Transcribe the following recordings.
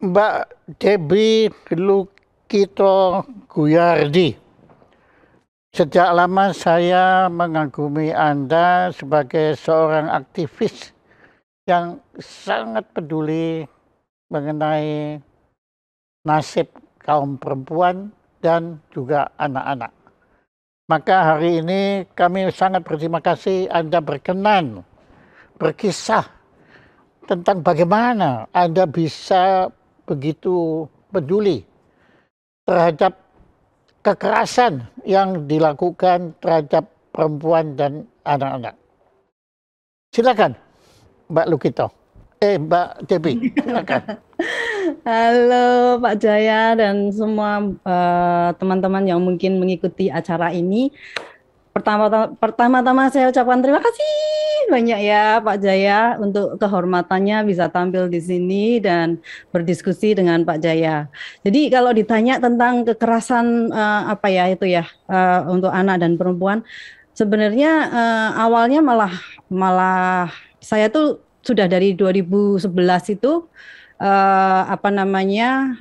Mbak Debbie Lukito Guyardi, sejak lama saya mengagumi Anda sebagai seorang aktivis yang sangat peduli mengenai nasib kaum perempuan dan juga anak-anak. Maka hari ini kami sangat berterima kasih Anda berkenan berkisah tentang bagaimana Anda bisa begitu peduli terhadap kekerasan yang dilakukan terhadap perempuan dan anak-anak. Silakan, Mbak Lukito. Mbak Debbie, silakan. Halo Pak Jaya dan semua teman-teman yang mungkin mengikuti acara ini. Pertama-tama saya ucapkan terima kasih banyak ya Pak Jaya untuk kehormatannya bisa tampil di sini dan berdiskusi dengan Pak Jaya. Jadi kalau ditanya tentang kekerasan apa ya itu ya untuk anak dan perempuan, sebenarnya awalnya malah saya tuh sudah dari 2011 itu apa namanya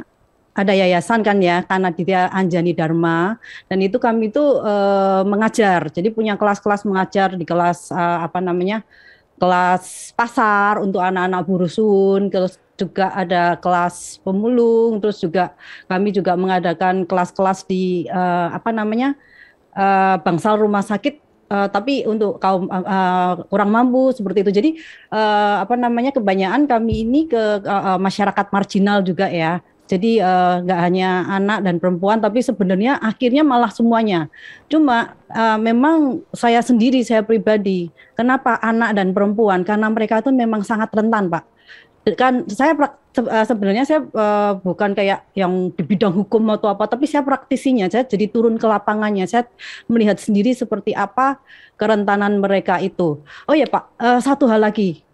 ada yayasan kan ya Kanaditya Anjani Dharma dan itu kami itu mengajar jadi punya kelas-kelas mengajar di kelas apa namanya kelas pasar untuk anak-anak burusun, terus juga ada kelas pemulung, terus juga kami juga mengadakan kelas-kelas di apa namanya bangsal rumah sakit tapi untuk kaum kurang mampu seperti itu. Jadi apa namanya kebanyakan kami ini ke masyarakat marginal juga ya. Jadi nggak hanya anak dan perempuan, tapi sebenarnya akhirnya malah semuanya. Cuma memang saya pribadi, kenapa anak dan perempuan? Karena mereka itu memang sangat rentan, Pak. Kan saya sebenarnya saya bukan kayak yang di bidang hukum atau apa, tapi saya praktisinya, saya jadi turun ke lapangannya, saya melihat sendiri seperti apa kerentanan mereka itu. Oh ya Pak, satu hal lagi,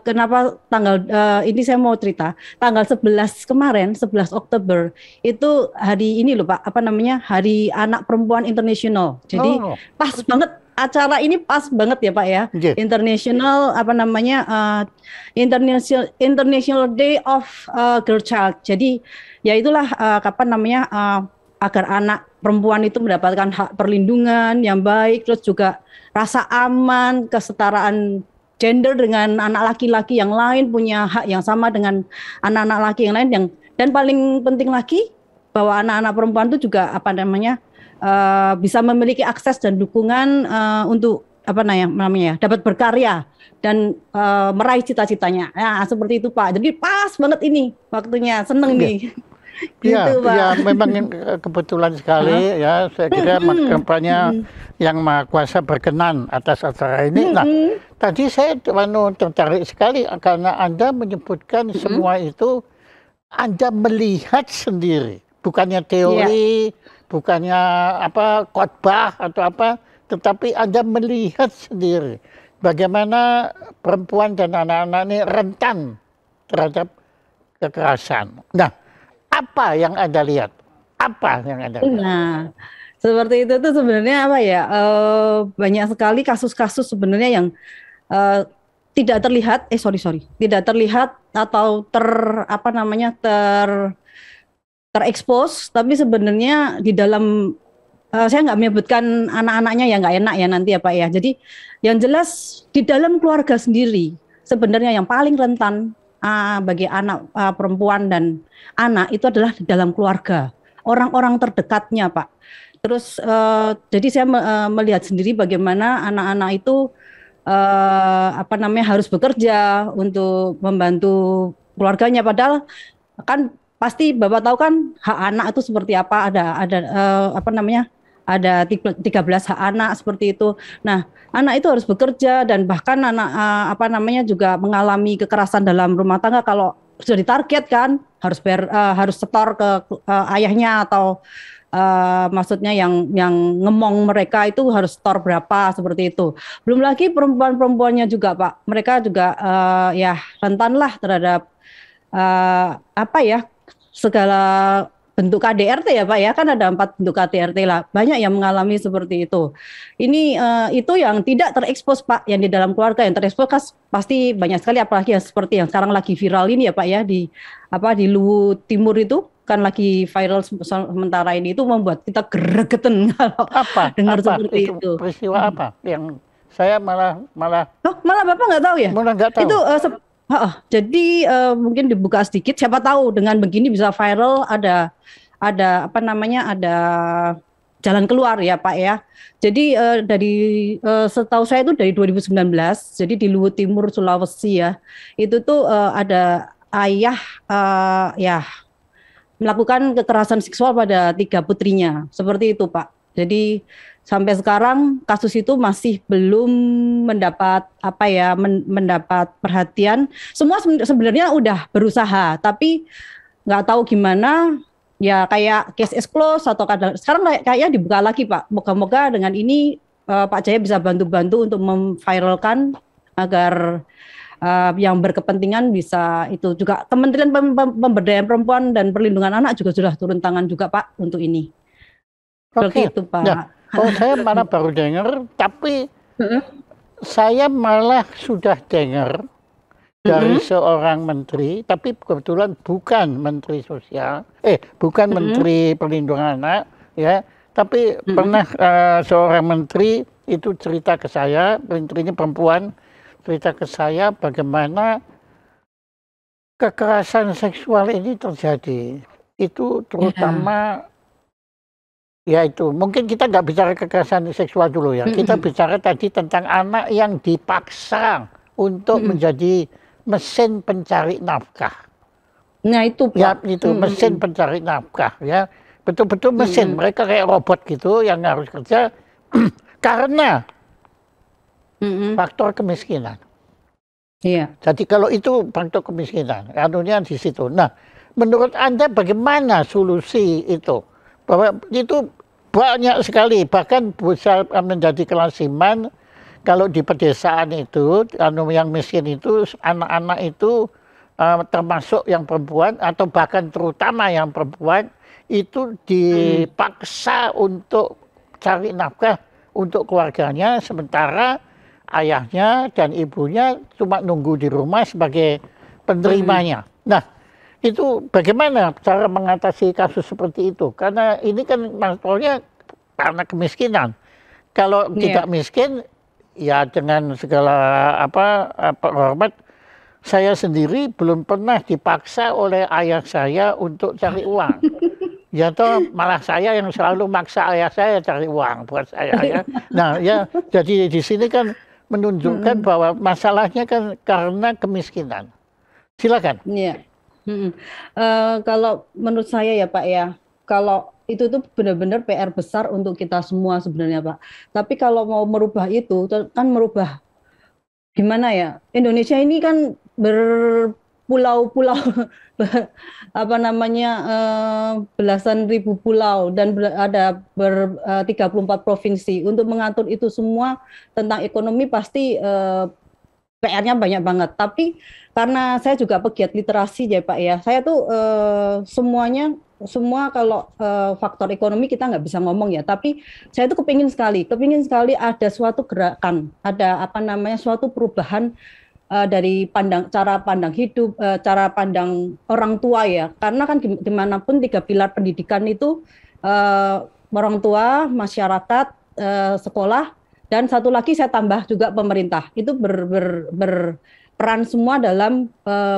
kenapa tanggal ini saya mau cerita, tanggal 11 kemarin, 11 Oktober, itu hari ini loh Pak, apa namanya, Hari Anak Perempuan Internasional. Jadi Oh, pas banget acara ini pas banget ya Pak ya. yeah. International apa namanya International Day of Girl Child. Jadi ya itulah kapan namanya agar anak perempuan itu mendapatkan hak perlindungan yang baik, terus juga rasa aman, kesetaraan gender dengan anak laki-laki yang lain punya hak yang sama dengan anak-anak laki yang lain yang dan paling penting lagi bahwa anak-anak perempuan itu juga apa namanya bisa memiliki akses dan dukungan untuk apa namanya dapat berkarya dan meraih cita-citanya. Ya, seperti itu Pak. Jadi pas banget ini waktunya, seneng Yeah. nih. Ya, Gitu Pak. ya memang kebetulan sekali ya. Saya kira kampanye yang Maha Kuasa berkenan atas acara ini. Nah, tadi saya tertarik sekali karena Anda menyebutkan semua itu Anda melihat sendiri, bukannya teori, bukannya apa khotbah atau apa, tetapi Anda melihat sendiri bagaimana perempuan dan anak-anak ini rentan terhadap kekerasan. Nah, apa yang Anda lihat? Apa yang Anda lihat? Nah, seperti itu tuh sebenarnya apa ya? Banyak sekali kasus-kasus sebenarnya yang eh, tidak terlihat, tidak terlihat atau apa namanya terekspos, tapi sebenarnya di dalam saya nggak menyebutkan anak-anaknya ya nggak enak ya nanti ya Pak ya. Jadi yang jelas di dalam keluarga sendiri sebenarnya yang paling rentan bagi anak perempuan dan anak itu adalah di dalam keluarga orang-orang terdekatnya Pak. Terus jadi saya melihat sendiri bagaimana anak-anak itu apa namanya harus bekerja untuk membantu keluarganya padahal kan pasti Bapak tahu kan hak anak itu seperti apa ada apa namanya ada 13 hak anak seperti itu. Nah, anak itu harus bekerja dan bahkan anak apa namanya juga mengalami kekerasan dalam rumah tangga kalau sudah ditarget kan harus setor ke ayahnya atau maksudnya yang ngemong mereka itu harus setor berapa seperti itu. Belum lagi perempuan-perempuannya juga Pak. Mereka juga ya rentan lah terhadap apa ya segala bentuk KDRT ya Pak ya, kan ada 4 bentuk KDRT lah. Banyak yang mengalami seperti itu. Ini itu yang tidak terekspos Pak, yang di dalam keluarga. Yang terekspos kan pasti banyak sekali, apalagi yang seperti yang sekarang lagi viral ini ya Pak ya, di di Luwu Timur itu kan lagi viral sementara ini, itu membuat kita gregetan kalau Apa? dengar Apa? seperti Itu itu. peristiwa apa? Yang saya malah Oh, malah Bapak nggak tahu ya? malah nggak tahu. Itu jadi mungkin dibuka sedikit, siapa tahu dengan begini bisa viral, ada apa namanya, ada jalan keluar ya Pak ya. Jadi dari setahu saya itu dari 2019, jadi di Luwu Timur Sulawesi ya, itu tuh ada ayah ya melakukan kekerasan seksual pada 3 putrinya, seperti itu Pak. Jadi sampai sekarang kasus itu masih belum mendapat apa ya, mendapat perhatian. Semua sebenarnya udah berusaha, tapi nggak tahu gimana. Ya kayak case is closed atau kadang sekarang kayaknya dibuka lagi Pak. Moga-moga dengan ini Pak Jaya bisa bantu-bantu untuk memviralkan agar yang berkepentingan bisa itu juga. Kementerian Pemberdayaan Perempuan dan Perlindungan Anak juga sudah turun tangan juga Pak untuk ini. Seperti itu Pak. Nah, saya malah baru dengar, tapi saya malah sudah dengar dari seorang menteri, tapi kebetulan bukan menteri sosial, bukan menteri perlindungan anak, ya, tapi pernah seorang menteri itu cerita ke saya, menterinya perempuan, cerita ke saya bagaimana kekerasan seksual ini terjadi. Itu terutama, ya itu, mungkin kita nggak bicara kekerasan seksual dulu ya, kita bicara tadi tentang anak yang dipaksa untuk menjadi mesin pencari nafkah. Nah itu Pak. Ya itu mesin pencari nafkah ya. Betul-betul mesin. Mereka kayak robot gitu yang harus kerja karena faktor kemiskinan. Iya. Jadi kalau itu faktor kemiskinan, anunya di situ. Nah, menurut Anda bagaimana solusi itu? Bahwa itu banyak sekali, bahkan bisa menjadi kelasiman. Kalau di pedesaan itu, yang miskin itu, anak-anak itu termasuk yang perempuan atau bahkan terutama yang perempuan itu dipaksa untuk cari nafkah untuk keluarganya, sementara ayahnya dan ibunya cuma nunggu di rumah sebagai penerimanya. Nah, itu bagaimana cara mengatasi kasus seperti itu? Karena ini kan masalahnya karena kemiskinan. Kalau tidak miskin, ya dengan segala hormat, saya sendiri belum pernah dipaksa oleh ayah saya untuk cari uang. Ya toh malah saya yang selalu maksa ayah saya cari uang buat saya ya. Nah ya, jadi di sini kan menunjukkan bahwa masalahnya kan karena kemiskinan. Silakan. Iya. Kalau menurut saya ya Pak ya, kalau itu tuh benar-benar PR besar untuk kita semua sebenarnya Pak. Tapi kalau mau merubah itu kan merubah gimana ya? Indonesia ini kan berpulau-pulau apa namanya, belasan ribu pulau dan ada 34 provinsi. Untuk mengatur itu semua tentang ekonomi pasti PR-nya banyak banget. Tapi karena saya juga pegiat literasi ya Pak ya, saya tuh semua kalau faktor ekonomi kita nggak bisa ngomong ya, tapi saya tuh kepingin sekali ada suatu gerakan, ada apa namanya, suatu perubahan dari cara pandang hidup, cara pandang orang tua ya, karena kan dimanapun 3 pilar pendidikan itu orang tua, masyarakat, sekolah, dan satu lagi saya tambah juga pemerintah, itu berperan semua dalam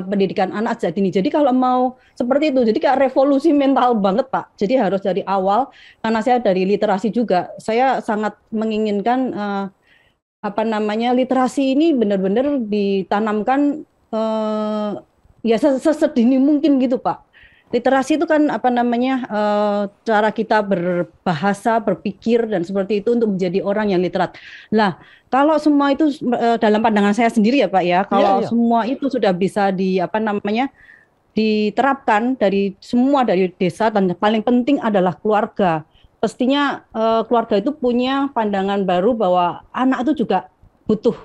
pendidikan anak sejak dini. Jadi kalau mau seperti itu, jadi kayak revolusi mental banget Pak. Jadi harus dari awal, karena saya dari literasi juga, saya sangat menginginkan apa namanya, literasi ini benar-benar ditanamkan ya sesedini mungkin gitu Pak. Literasi itu kan apa namanya, cara kita berbahasa, berpikir dan seperti itu untuk menjadi orang yang literat. Nah, kalau semua itu dalam pandangan saya sendiri ya Pak ya, kalau semua itu sudah bisa diterapkan dari semua, dari desa, dan paling penting adalah keluarga. Pastinya keluarga itu punya pandangan baru bahwa anak itu juga butuh.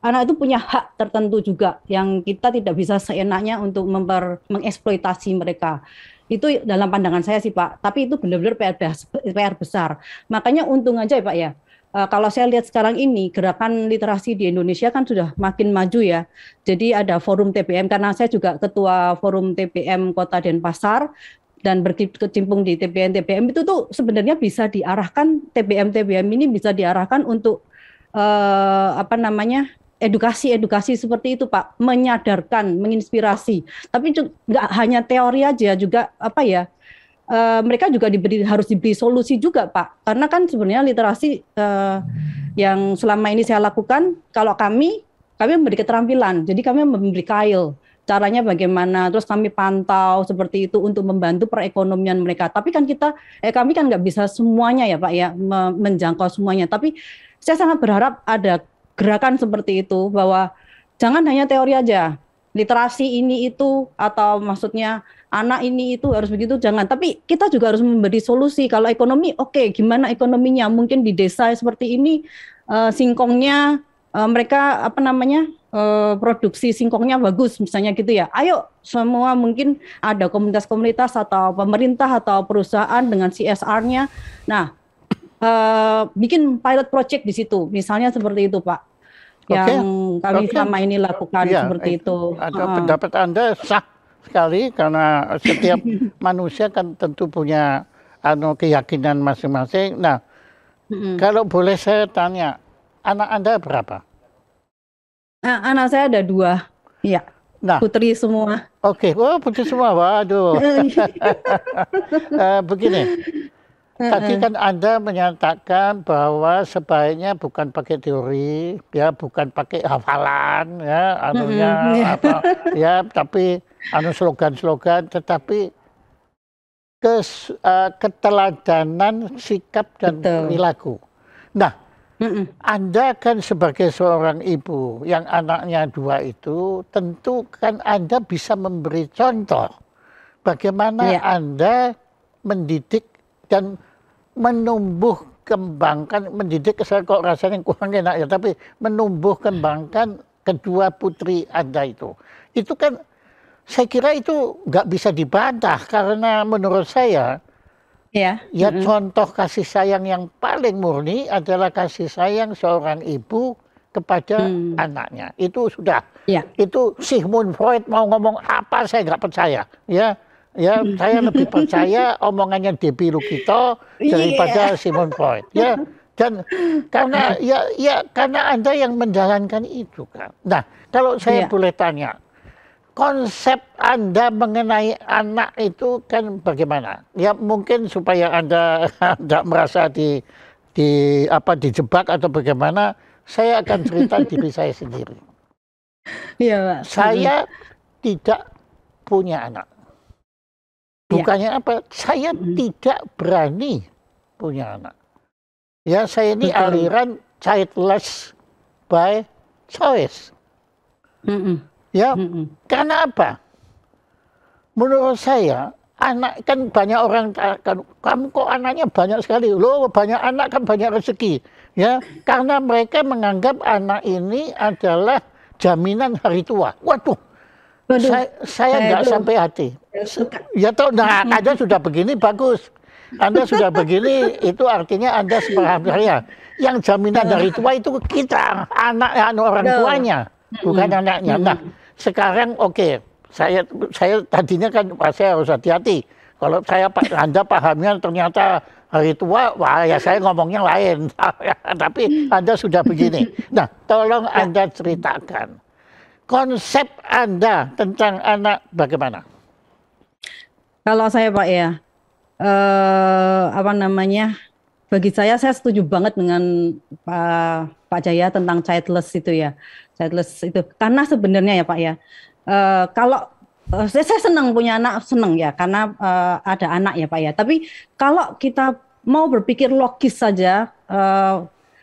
Anak itu punya hak tertentu juga yang kita tidak bisa seenaknya untuk mengeksploitasi mereka. Itu dalam pandangan saya sih Pak, tapi itu benar-benar PR besar. Makanya untung aja ya Pak ya. Kalau saya lihat sekarang ini gerakan literasi di Indonesia kan sudah makin maju ya. Jadi ada forum TBM, karena saya juga ketua forum TBM Kota Denpasar dan berkecimpung di TBM itu tuh sebenarnya bisa diarahkan, TBM ini bisa diarahkan untuk apa namanya, edukasi seperti itu Pak, menyadarkan, menginspirasi. Tapi nggak hanya teori aja, juga apa ya, mereka juga harus diberi solusi juga Pak, karena kan sebenarnya literasi yang selama ini saya lakukan, kalau kami memberi keterampilan, jadi kami memberi kail caranya bagaimana, terus kami pantau seperti itu untuk membantu perekonomian mereka. Tapi kan kami kan nggak bisa semuanya ya Pak ya, menjangkau semuanya, tapi saya sangat berharap ada gerakan seperti itu, bahwa jangan hanya teori aja, literasi ini itu, atau maksudnya anak ini itu harus begitu, jangan. Tapi kita juga harus memberi solusi. Kalau ekonomi, oke, gimana ekonominya? Mungkin di desa seperti ini singkongnya mereka apa namanya, produksi singkongnya bagus misalnya gitu ya. Ayo semua, mungkin ada komunitas-komunitas atau pemerintah atau perusahaan dengan CSR-nya. Nah, bikin pilot project di situ, misalnya seperti itu Pak, yang kami selama ini lakukan seperti itu. Ada pendapat Anda sah sekali, karena setiap manusia kan tentu punya keyakinan masing-masing. Nah, kalau boleh saya tanya, anak Anda berapa? Anak saya ada 2, ya. Nah, putri semua. Oke, putri semua, waduh. Begini, tadi kan Anda menyatakan bahwa sebaiknya bukan pakai teori, ya, bukan pakai hafalan, ya, apa, ya, tapi slogan-slogan, tetapi keteladanan sikap dan perilaku. Nah, Anda kan sebagai seorang ibu yang anaknya 2 itu, tentu kan Anda bisa memberi contoh bagaimana Anda mendidik dan menumbuh kembangkan, mendidik saya kok rasanya kurang enak ya, tapi menumbuh kembangkan kedua putri Anda itu. Itu kan saya kira itu nggak bisa dibantah, karena menurut saya contoh kasih sayang yang paling murni adalah kasih sayang seorang ibu kepada anaknya. Itu sudah, itu Sigmund Freud mau ngomong apa saya nggak percaya, ya. Ya, saya lebih percaya omongannya Debbie Lukito daripada Sigmund Freud. Ya, dan karena karena Anda yang menjalankan itu kan. Nah, kalau saya boleh tanya, konsep Anda mengenai anak itu kan bagaimana? Ya, mungkin supaya Anda tidak merasa dijebak atau bagaimana, saya akan cerita diri saya sendiri. Iya, Pak. Saya tidak punya anak. Bukannya apa? Saya tidak berani punya anak. Ya, saya ini aliran childless by choice. Ya, karena apa? Menurut saya, anak kan banyak orang kan, kamu kok anaknya banyak sekali. Loh, banyak anak kan banyak rezeki. Ya, karena mereka menganggap anak ini adalah jaminan hari tua. Waduh, saya nggak sampai hati. Ya toh, nah, Anda sudah begini bagus. Anda sudah begini, itu artinya Anda sepaham saya. Yang jaminan dari tua itu kita, anak orang tuanya, bukan anaknya. Nah, sekarang saya tadinya kan saya harus hati-hati. Kalau Anda pahamnya ternyata hari tua, wah ya saya ngomongnya lain. Tapi Anda sudah begini. Nah, tolong Anda ceritakan konsep Anda tentang anak bagaimana? Kalau saya Pak ya, apa namanya, bagi saya setuju banget dengan Pak Jaya tentang childless itu ya, childless itu, karena sebenarnya ya Pak ya, kalau saya senang punya anak, senang ya, karena ada anak ya Pak ya. Tapi kalau kita mau berpikir logis saja,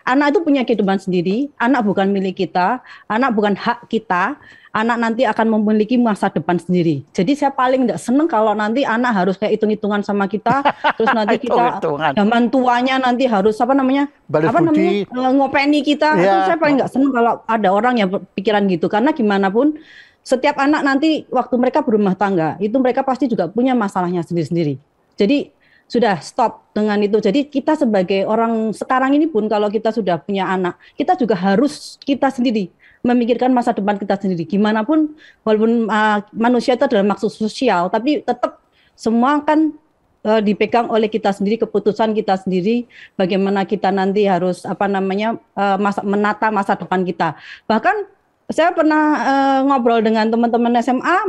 anak itu punya kehidupan sendiri, anak bukan milik kita, anak bukan hak kita. Anak nanti akan memiliki masa depan sendiri. Jadi saya paling tidak senang kalau nanti anak harus kayak hitung-hitungan sama kita, terus nanti kita zaman tuanya nanti harus ngopeni kita. Itu saya paling nggak senang kalau ada orang yang pikiran gitu. Karena gimana pun setiap anak nanti waktu mereka berumah tangga, itu mereka pasti juga punya masalahnya sendiri-sendiri. Jadi sudah stop dengan itu. Jadi kita sebagai orang sekarang ini pun kalau kita sudah punya anak, kita juga harus kita sendiri memikirkan masa depan kita sendiri. Gimana pun, walaupun manusia itu adalah makhluk sosial, tapi tetap semua kan dipegang oleh kita sendiri, keputusan kita sendiri, bagaimana kita nanti harus menata masa depan kita. Bahkan saya pernah ngobrol dengan teman-teman SMA,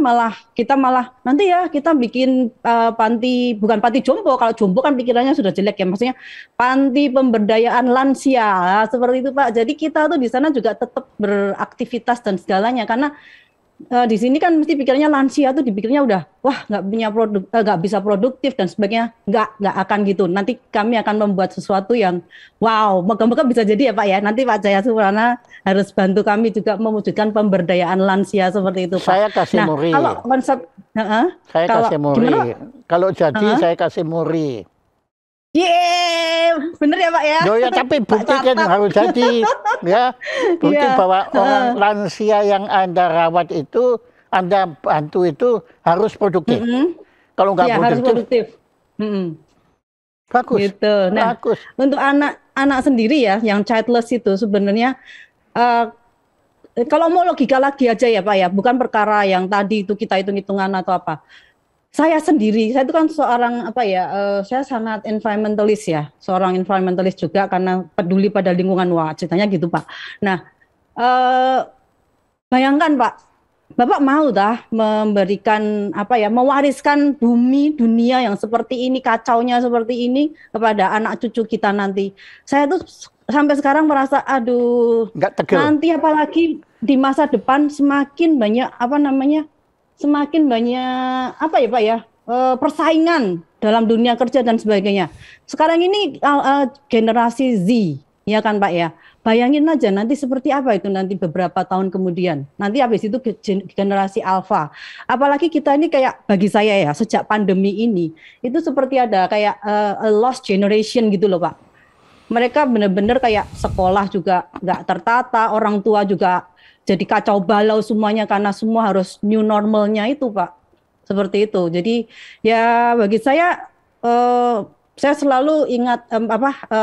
kita malah nanti ya kita bikin panti, bukan panti jompo. Kalau jompo kan pikirannya sudah jelek ya, maksudnya panti pemberdayaan lansia seperti itu Pak. Jadi kita tuh di sana juga tetap beraktivitas dan segalanya, karena di sini kan mesti pikirnya lansia tuh dipikirnya udah wah nggak bisa produktif dan sebagainya, nggak akan gitu. Nanti kami akan membuat sesuatu yang wow, moga-moga bisa jadi ya Pak ya. Nanti Pak Jaya Suprana harus bantu kami juga mewujudkan pemberdayaan lansia seperti itu Pak. Saya kasih muri. Kalau konsep saya kasih muri. Kalau jadi saya kasih muri. Bener ya Pak ya. Ya tapi bukti kan harus jadi, ya bukti bahwa orang lansia yang Anda rawat itu, Anda bantu itu harus produktif. Kalau nggak produktif, harus produktif. Bagus. Gitu. Nah, bagus. Untuk anak sendiri ya, yang childless itu sebenarnya kalau mau logika lagi aja ya Pak ya, bukan perkara yang tadi itu kita hitung-hitungan atau apa. Saya sendiri, saya itu kan seorang saya sangat environmentalist ya, seorang environmentalist juga karena peduli pada lingkungan. Wah, ceritanya gitu Pak. Nah, bayangkan Pak, Bapak mau memberikan mewariskan bumi dunia yang seperti ini, kacaunya seperti ini kepada anak cucu kita nanti. Saya tuh sampai sekarang merasa aduh, nanti apalagi di masa depan semakin banyak semakin banyak persaingan dalam dunia kerja dan sebagainya. Sekarang ini generasi Z, ya kan Pak ya. Bayangin aja nanti seperti apa itu nanti beberapa tahun kemudian. Nanti habis itu generasi alpha. Apalagi kita ini kayak bagi saya ya, sejak pandemi ini itu seperti ada kayak a lost generation gitu loh Pak. Mereka benar-benar kayak sekolah juga nggak tertata, orang tua juga jadi kacau balau semuanya karena semua harus new normalnya itu Pak. Seperti itu. Jadi ya bagi saya selalu ingat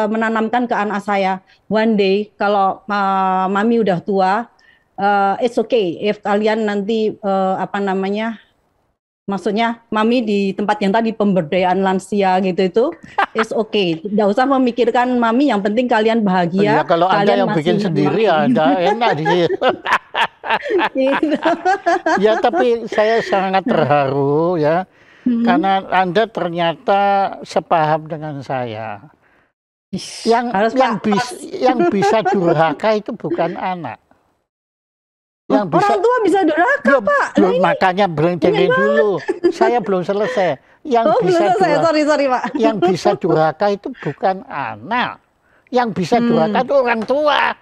menanamkan ke anak saya, one day kalau mami udah tua, it's okay if kalian nanti maksudnya mami di tempat yang tadi pemberdayaan lansia gitu itu it's okay. Nggak usah memikirkan mami, yang penting kalian bahagia. Ya, kalau Anda yang bikin sendiri Anda enak di gitu. Ya tapi saya sangat terharu ya, karena Anda ternyata sepaham dengan saya. Yang bisa durhaka itu bukan anak. Orang tua bisa durhaka Pak. Makanya berhenti dulu. Saya belum selesai. Sorry Pak. Yang bisa durhaka itu bukan anak. Yang bisa durhaka itu orang tua.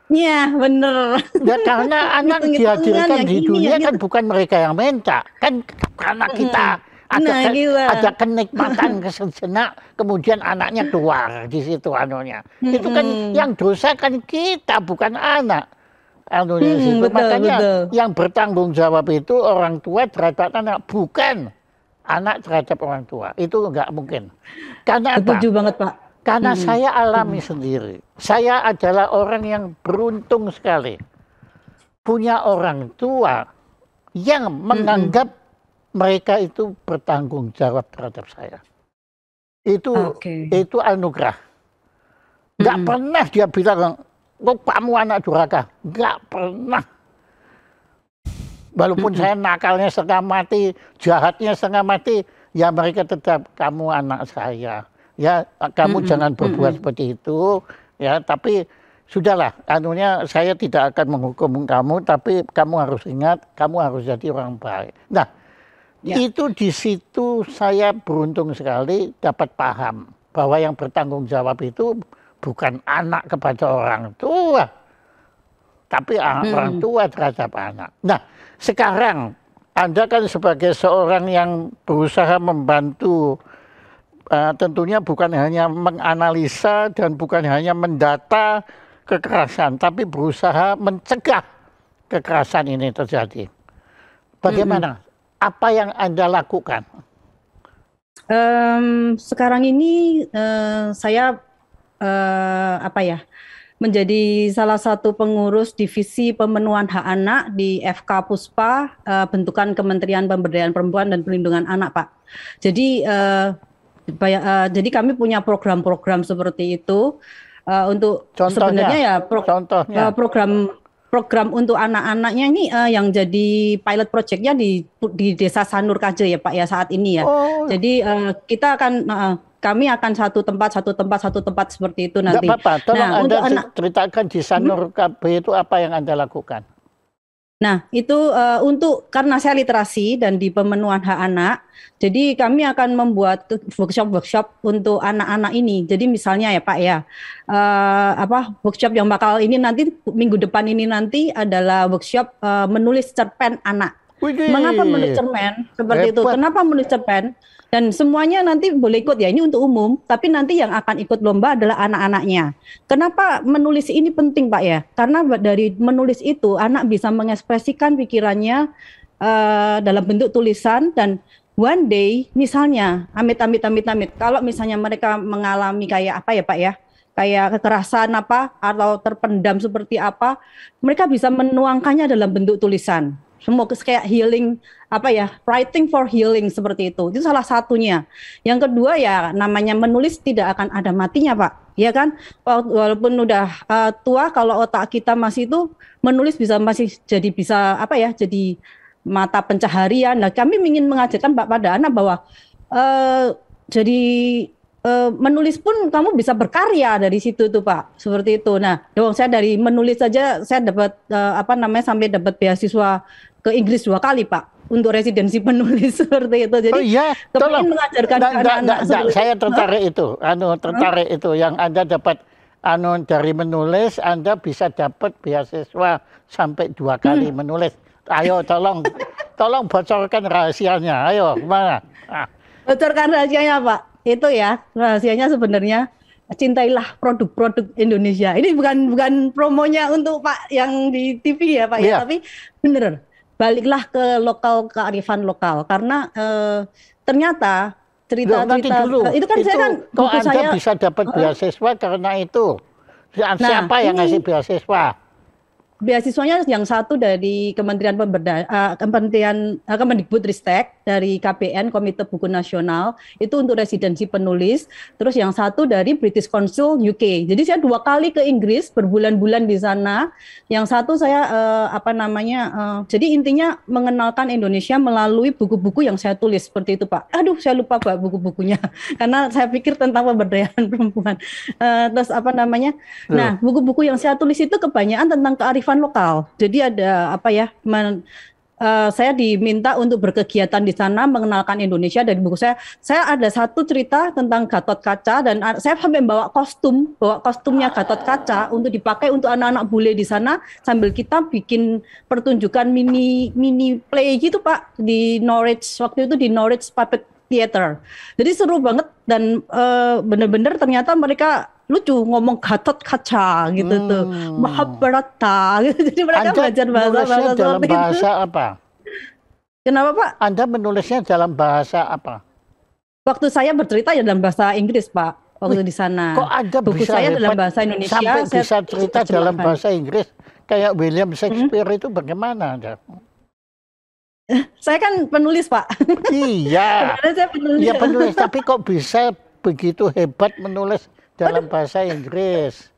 Iya bener. Ya, karena anak dihadirkan di dunia kan bukan mereka yang minta. Kan karena kita ada kenikmatan sejenak, kemudian anaknya keluar di situ anunya. Itu kan yang dosa kan kita, bukan anak. Makanya yang bertanggung jawab itu orang tua terhadap anak, bukan anak terhadap orang tua. Itu nggak mungkin. Karena setuju banget Pak. Karena saya alami sendiri. Saya adalah orang yang beruntung sekali punya orang tua yang menganggap mereka itu bertanggung jawab terhadap saya. Itu anugerah. Nggak pernah dia bilang, kok kamu anak durhaka? Nggak pernah. Walaupun saya nakalnya setengah mati, jahatnya setengah mati, ya mereka tetap, kamu anak saya. Ya, kamu jangan berbuat seperti itu. Ya, tapi sudahlah, saya tidak akan menghukum kamu, tapi kamu harus ingat, kamu harus jadi orang baik. Nah, itu di situ saya beruntung sekali dapat paham bahwa yang bertanggung jawab itu bukan anak kepada orang tua, tapi orang tua terhadap anak. Nah, sekarang Anda kan sebagai seorang yang berusaha membantu, tentunya bukan hanya menganalisa dan bukan hanya mendata kekerasan, tapi berusaha mencegah kekerasan ini terjadi. Bagaimana? Apa yang Anda lakukan? Sekarang ini saya apa ya, menjadi salah satu pengurus divisi pemenuhan hak anak di FK Puspa, bentukan Kementerian Pemberdayaan Perempuan dan Perlindungan Anak, Pak. Jadi jadi kami punya program-program seperti itu untuk sebenarnya ya program untuk anak-anaknya ini yang jadi pilot projectnya di Desa Sanur Kaje ya Pak ya saat ini ya. Jadi kita akan kami akan satu tempat seperti itu nanti. Nggak apa-apa, tolong Anda ceritakan di Sanur KB itu apa yang Anda lakukan. Nah, itu karena saya literasi dan di pemenuhan hak anak, jadi kami akan membuat workshop untuk anak-anak ini. Jadi misalnya ya Pak ya, workshop yang bakal ini nanti minggu depan ini nanti adalah workshop menulis cerpen anak. Widih. Mengapa menulis cerpen seperti itu? Kenapa menulis cerpen? Dan semuanya nanti boleh ikut ya, ini untuk umum, tapi nanti yang akan ikut lomba adalah anak-anaknya. Kenapa menulis ini penting Pak ya? Karena dari menulis itu anak bisa mengekspresikan pikirannya dalam bentuk tulisan dan one day misalnya, amit, kalau misalnya mereka mengalami kayak apa ya Pak ya? Kayak kekerasan apa atau terpendam seperti apa, mereka bisa menuangkannya dalam bentuk tulisan. Semua kayak healing apa ya, writing for healing seperti itu salah satunya. Yang kedua ya namanya menulis tidak akan ada matinya Pak, ya kan? Walaupun udah tua, kalau otak kita masih itu menulis masih bisa apa ya, jadi mata pencaharian. Nah kami ingin mengajarkan pada anak bahwa jadi menulis pun kamu bisa berkarya dari situ tuh Pak, seperti itu. Nah, saya dari menulis saja saya dapat sampai dapat beasiswa ke Inggris 2 kali Pak untuk residensi penulis seperti itu. Jadi tolong mengajarkan anak-anak. Saya tertarik itu, tertarik itu yang Anda dapat dari menulis, Anda bisa dapat beasiswa sampai 2 kali menulis. Ayo tolong bocorkan rahasianya. Ayo, gimana? Bocorkan rahasianya Pak. Itu ya rahasianya sebenarnya cintailah produk-produk Indonesia. Ini bukan promonya untuk Pak yang di TV ya Pak ya, tapi bener baliklah ke kearifan lokal karena ternyata cerita itu kan saya kan kok Anda bisa dapat beasiswa karena itu. Siapa yang ngasih beasiswa? Beasiswanya yang satu dari Kementerian Kemendikbudristek dari KBN Komite Buku Nasional itu untuk residensi penulis, terus yang satu dari British Council UK. Jadi saya 2 kali ke Inggris berbulan-bulan di sana. Yang satu saya jadi intinya mengenalkan Indonesia melalui buku-buku yang saya tulis seperti itu Pak. Aduh saya lupa Pak buku-bukunya karena saya pikir tentang pemberdayaan perempuan. Nah buku-buku yang saya tulis itu kebanyakan tentang kearifan lokal. Jadi ada saya diminta untuk berkegiatan di sana mengenalkan Indonesia dari buku saya. Saya ada satu cerita tentang Gatot Kaca dan saya sampai bawa kostumnya Gatot Kaca untuk dipakai untuk anak-anak bule di sana sambil kita bikin pertunjukan mini play gitu Pak di Norwich, waktu itu di Norwich Puppet Theater. Jadi seru banget dan benar-benar ternyata mereka lucu ngomong Gatot Kaca gitu tuh, Mahabharata gitu. Jadi mereka belajar bahasa dalam bahasa apa? Kenapa Pak? Anda menulisnya dalam bahasa apa? Waktu saya bercerita ya dalam bahasa Inggris Pak, waktu di sana. Kok Anda buku bisa saya dalam bahasa Indonesia sampai bisa cerita dalam bahasa Inggris kayak William Shakespeare itu bagaimana Anda? Saya kan penulis Pak. Iya. Saya penulis. Iya penulis, tapi kok bisa begitu hebat menulis dalam bahasa Inggris?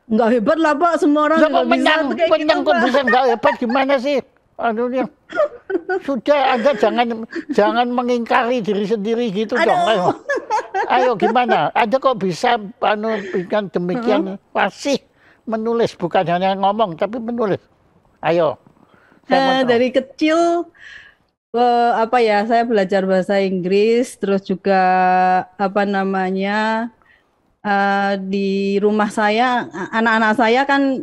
Nggak hebat lah Pak, semua orang nggak bisa. Kok bisa nggak hebat gimana sih? Sudah Anda jangan mengingkari diri sendiri gitu dong. Ayo gimana? Anda kok bisa bikin demikian fasih menulis, bukan hanya ngomong tapi menulis. Ayo. Dari kecil saya belajar bahasa Inggris, terus juga di rumah saya anak-anak saya kan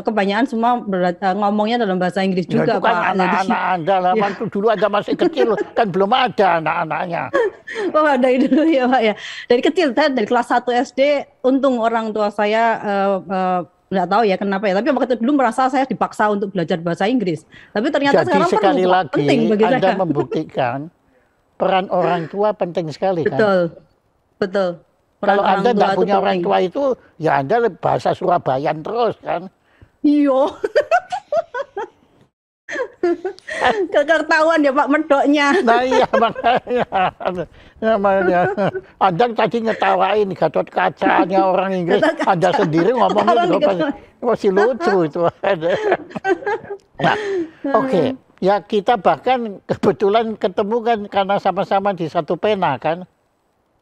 kebanyakan semua ngomongnya dalam bahasa Inggris juga Pak. Anak-anak Anda lah, waktu dulu Anda masih kecil kan belum ada anak-anaknya. Oh dari dulu ya Pak ya. Dari kecil saya dari kelas 1 SD, untung orang tua saya nggak tahu ya kenapa ya. Tapi waktu dulu merasa saya dipaksa untuk belajar bahasa Inggris. Tapi ternyata Jadi sekarang sekali perlu, Pak. lagi Penting bagi Anda saya. membuktikan peran orang tua penting sekali kan. Betul, betul. Peran Kalau orang Anda tua tidak itu punya orang penting. tua itu, ya Anda bahasa Surabayaan terus kan. Iya, ketahuan ya Pak medoknya. Nah iya makanya Anda tadi ngetawain Gatot Kacanya orang Inggris, Gatot Kaca. Anda sendiri ngomongnya Orang juga gitu. masih lucu itu. Nah, oke. Ya kita bahkan kebetulan ketemu kan karena sama-sama di satu pena kan.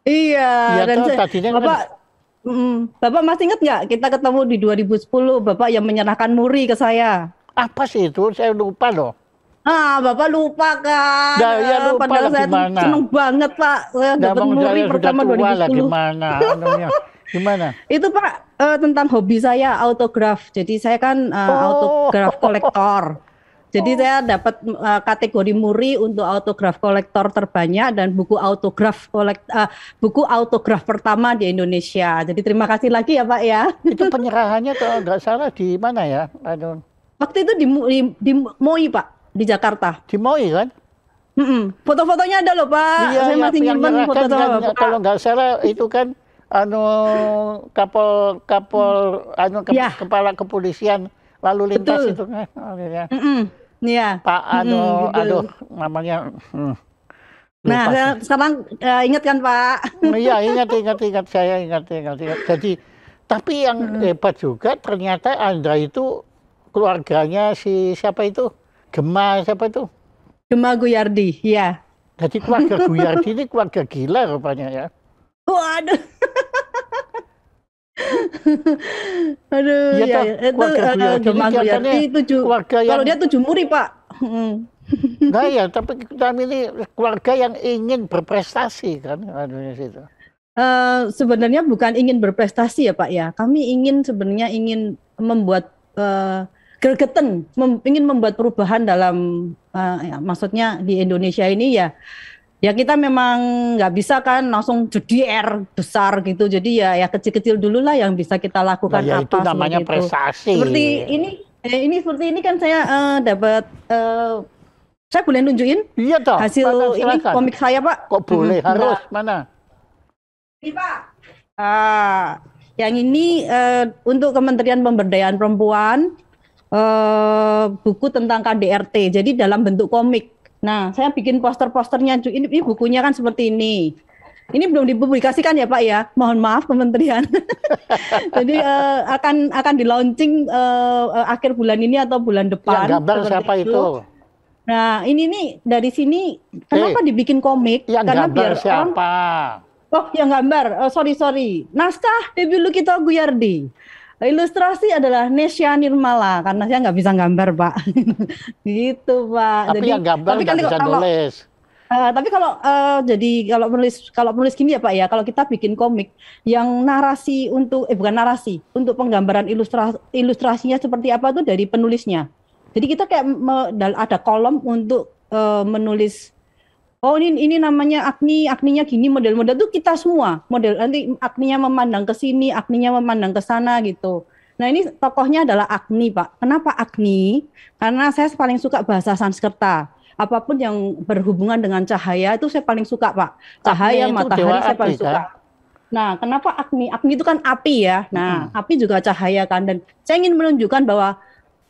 Iya, Iya dan toh tadinya kan Bapak, Bapak masih ingat nggak kita ketemu di 2010, Bapak yang menyerahkan Muri ke saya. apa sih itu? Saya lupa loh. Ah, Bapak lupa kan? Nah, ya lupa Padahal lah saya tuh gimana. seneng banget Pak, saya Nah, dapat bang Muri saya sudah pertama tua lah 2010. gimana? Anunya. Gimana? Itu Pak tentang hobi saya autograf. Jadi saya kan Oh, autograf kolektor. Jadi saya dapat kategori Muri untuk autograf kolektor terbanyak dan buku autograf pertama di Indonesia. Jadi terima kasih lagi ya Pak ya. itu penyerahannya kalau nggak salah di mana ya? Aduh, Waktu itu di MOI Pak, di Jakarta. di MOI kan? Foto-fotonya ada loh Pak. Iya, Saya ya, masih yang nyimpen foto nyerahkan sama kan Bapak. kalau nggak salah itu kan Ya, kepala kepolisian lalu lintas betul. itu kan. Oh, ya. Iya. Pak Betul. aduh namanya Nah, lupa. sekarang ingat kan Pak? Iya ingat saya ingat. Jadi tapi yang hebat juga ternyata Anda itu keluarganya si siapa itu Gema siapa itu? Gema Guyardi, iya. Jadi keluarga Guyardi ini keluarga gila rupanya ya. Waduh. Aduh, Iya ya, toh, ya. Itu keluarga Guyardi ini Gema kelihatannya Guyardi keluarga yang kalau dia 7 muri, Pak. nah ya tapi kami ini keluarga yang ingin berprestasi kan anunya situ. Sebenarnya bukan ingin berprestasi ya Pak ya. Kami sebenarnya ingin membuat gregetan, ingin membuat perubahan dalam ya, maksudnya di Indonesia ini ya. Ya kita memang nggak bisa kan langsung JDR besar gitu. Jadi ya kecil-kecil dulu lah yang bisa kita lakukan Nah, ya itu apa namanya seperti itu. prestasi. Seperti seperti ini kan saya dapat saya boleh nunjukin Iya toh. hasil Mana, ini silakan. komik saya Pak. Kok boleh harus Nah, mana? ini Pak. Yang ini untuk Kementerian Pemberdayaan Perempuan, buku tentang KDRT. Jadi dalam bentuk komik. Nah, saya bikin poster-posternya. Ini bukunya kan seperti ini. Ini belum dipublikasikan ya Pak ya. Mohon maaf Kementerian. Jadi akan di launching akhir bulan ini atau bulan depan. Yang gambar siapa itu? Nah, ini nih dari sini kenapa dibikin komik? Yang Karena gambar biar siapa? yang gambar. Sorry. Naskah Dewi Lukito Guyardi. Ilustrasi adalah Nesya Nirmala karena saya nggak bisa gambar Pak. Gitu Pak. Tapi yang gambar nggak bisa nulis. Tapi kalau penulis gini ya Pak ya, kalau kita bikin komik yang narasi bukan narasi, untuk penggambaran ilustrasinya seperti apa tuh dari penulisnya. Jadi kita kayak ada kolom untuk menulis. Oh ini namanya akninya gini, model-model tuh kita semua. Model nanti akninya memandang ke sini, akninya memandang ke sana gitu. Nah ini tokohnya adalah Agni Pak. Kenapa Agni? Karena saya paling suka bahasa Sanskerta. Apapun yang berhubungan dengan cahaya itu saya paling suka Pak. Cahaya, matahari saya paling suka. Nah kenapa Agni? Agni itu kan api ya. Nah api juga cahaya kan. Dan saya ingin menunjukkan bahwa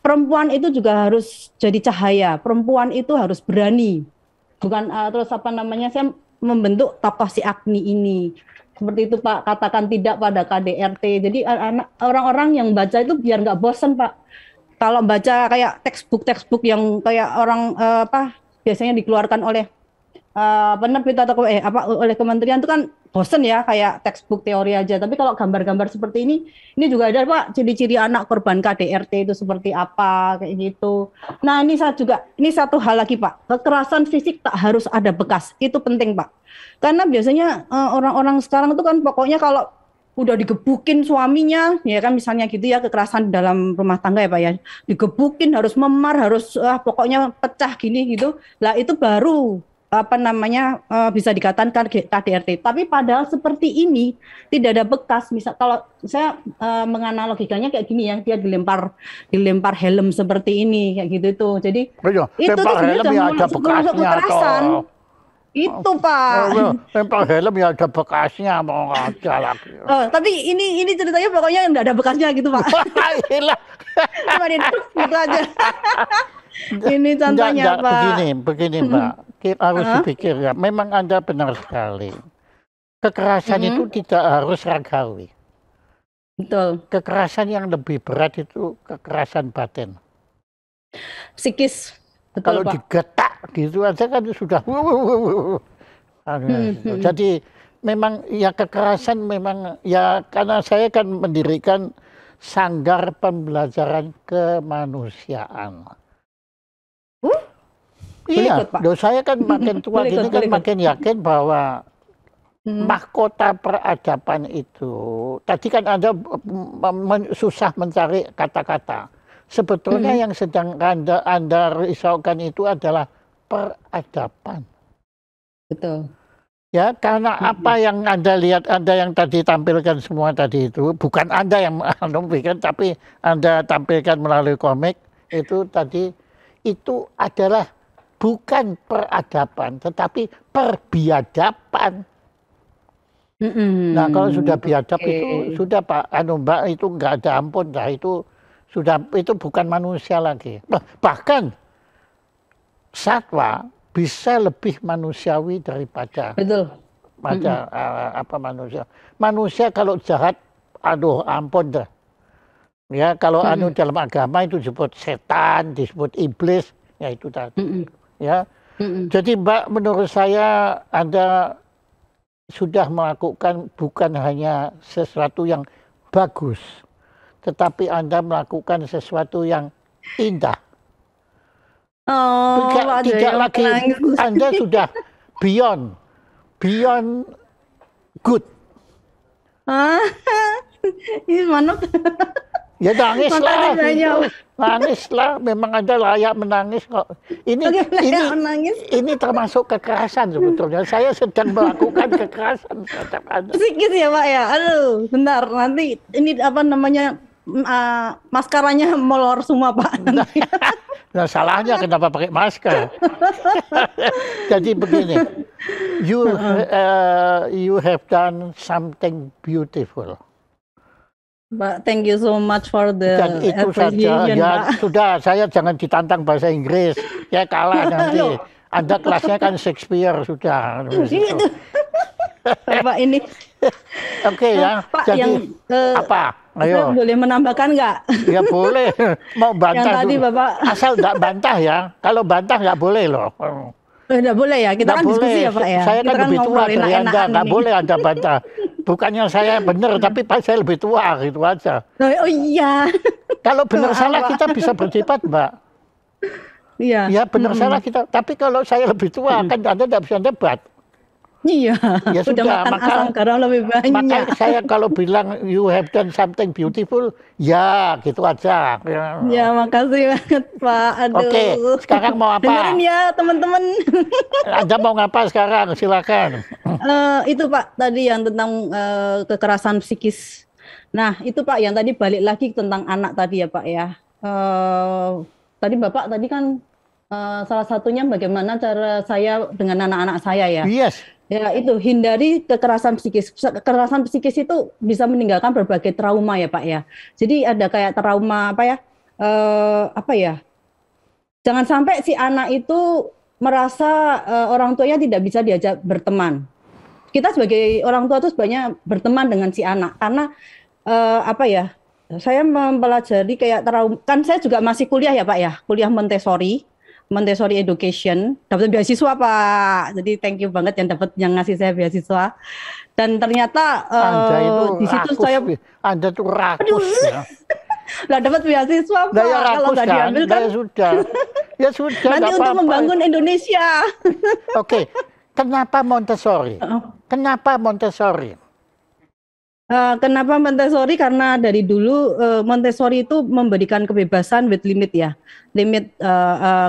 perempuan itu juga harus jadi cahaya. Perempuan itu harus berani. Bukan saya membentuk tokoh si Agni ini. Seperti itu Pak, katakan tidak pada KDRT. Jadi orang-orang yang baca itu biar nggak bosen Pak. Kalau baca kayak textbook yang kayak orang biasanya dikeluarkan oleh penerbit atau oleh kementerian itu kan bosen ya, kayak textbook teori aja. Tapi kalau gambar-gambar seperti ini juga ada Pak, ciri-ciri anak korban KDRT itu seperti apa kayak gitu. Nah ini satu hal lagi Pak, kekerasan fisik tak harus ada bekas, itu penting Pak. Karena biasanya orang-orang sekarang itu kan pokoknya kalau udah digebukin suaminya, ya kan misalnya gitu ya, kekerasan dalam rumah tangga ya Pak ya, digebukin harus memar, harus pokoknya pecah gini gitu. Lah itu baru apa namanya bisa dikatakan KDRT. Tapi padahal seperti ini tidak ada bekas. Misal kalau saya menganalogikannya kayak gini ya, dia dilempar helm seperti ini kayak gitu tuh. Jadi Iya, itu tuh lempar helm sebenarnya ya udah ada masuk bekasnya kekerasan. toh. Itu Pak. Lempar helm ya ada bekasnya, mau ada lagi. Oh, tapi ini ceritanya pokoknya nggak ada bekasnya gitu Pak. Iyalah. Cuma di gitu aja. Ini contohnya Enggak, Pak. begini Mbak. Kita harus dipikir ya. Memang Anda benar sekali. Kekerasan itu tidak harus ragawi. Betul. Kekerasan yang lebih berat itu kekerasan batin. Psikis. Betul, Kalau Pak. digetak gitu aja kan sudah. Jadi memang ya kekerasan memang ya karena saya kan mendirikan Sanggar Pembelajaran Kemanusiaan. Iya, ikut, Pak. saya kan makin tua Boleh gini ikut, kan boleh ikut. makin yakin bahwa mahkota peradaban itu, tadi kan Anda susah mencari kata-kata. Sebetulnya yang sedang Anda risaukan itu adalah peradaban. Betul. Ya, karena apa yang Anda lihat, Anda yang tadi tampilkan semua tadi itu, bukan Anda yang bikin, tapi Anda tampilkan melalui komik, itu tadi, itu adalah bukan peradaban, tetapi perbiadaban. Nah, kalau sudah biadab itu, sudah Pak, Mbak, itu nggak ada ampun, dah itu sudah, itu bukan manusia lagi. Bahkan, satwa bisa lebih manusiawi daripada apa manusia. Manusia kalau jahat, aduh ampun dah. Ya kalau dalam agama itu disebut setan, disebut iblis, ya itu tadi. Ya. Jadi Mbak, menurut saya Anda sudah melakukan bukan hanya sesuatu yang bagus, tetapi Anda melakukan sesuatu yang indah. Oh, Tidak lagi Anda sudah beyond good. Ini mana? Ya nangislah, memang Anda layak menangis kok. Ini termasuk kekerasan sebetulnya. Saya sedang melakukan kekerasan terhadap Anda. Psikis ya Pak ya. Aduh, bentar nanti ini apa namanya maskaranya molor semua Pak. Nah, salahnya kenapa pakai masker? Jadi begini, you have done something beautiful. Pak, thank you so much for the Dan itu saja, ya Pak. sudah, saya jangan ditantang bahasa Inggris, ya kalah nanti. Anda kelasnya kan Shakespeare sudah. Itu. Pak ini. Oke ya. Pak, jadi yang apa? Ayo. Saya boleh menambahkan nggak? Ya boleh. Mau bantah Yang tadi dulu. Bapak. Asal nggak bantah ya. Kalau bantah nggak boleh loh. Nggak boleh ya. Kita kan diskusi ya Pak ya. Saya kan lebih tua dari Anda. Nggak boleh Anda bantah. Bukannya saya benar, tapi saya lebih tua gitu aja. Oh iya. Kalau benar salah kita bisa berdebat, Mbak. Iya. Ya benar salah kita. Tapi kalau saya lebih tua kan Anda tidak bisa debat. Iya. Ya Udah sudah, makan asam garam lebih banyak. Maka saya kalau bilang you have done something beautiful, ya gitu aja. Ya makasih banget Pak. Aduh. Oke, sekarang mau apa? Dengerin ya teman-teman. Anda mau ngapa sekarang? Silakan. Itu Pak tadi yang tentang kekerasan psikis. Nah itu Pak yang tadi balik lagi tentang anak tadi ya Pak ya. Tadi Bapak tadi kan salah satunya bagaimana cara saya dengan anak-anak saya ya. Yes. Ya itu hindari kekerasan psikis. Kekerasan psikis itu bisa meninggalkan berbagai trauma ya Pak ya. Jadi ada kayak trauma apa ya? Apa ya? Jangan sampai si anak itu merasa orang tuanya tidak bisa diajak berteman. Kita sebagai orang tua tuh sebenarnya berteman dengan si anak karena apa ya? Saya mempelajari kayak trauma. Kan saya juga masih kuliah ya Pak ya, kuliah Montessori Education, dapat beasiswa Pak. Jadi thank you banget yang ngasih saya beasiswa. Dan ternyata Anda itu di situ rakus, saya Anda tuh rakus ya. Lah dapat beasiswa Pak. Ya Kalau nggak kan? diambil kan Ya sudah. Ya sudah. nanti untuk apa-apa. membangun Indonesia. Oke. Kenapa Montessori? Kenapa Montessori? Kenapa Montessori? Karena dari dulu Montessori itu memberikan kebebasan with limit ya, limit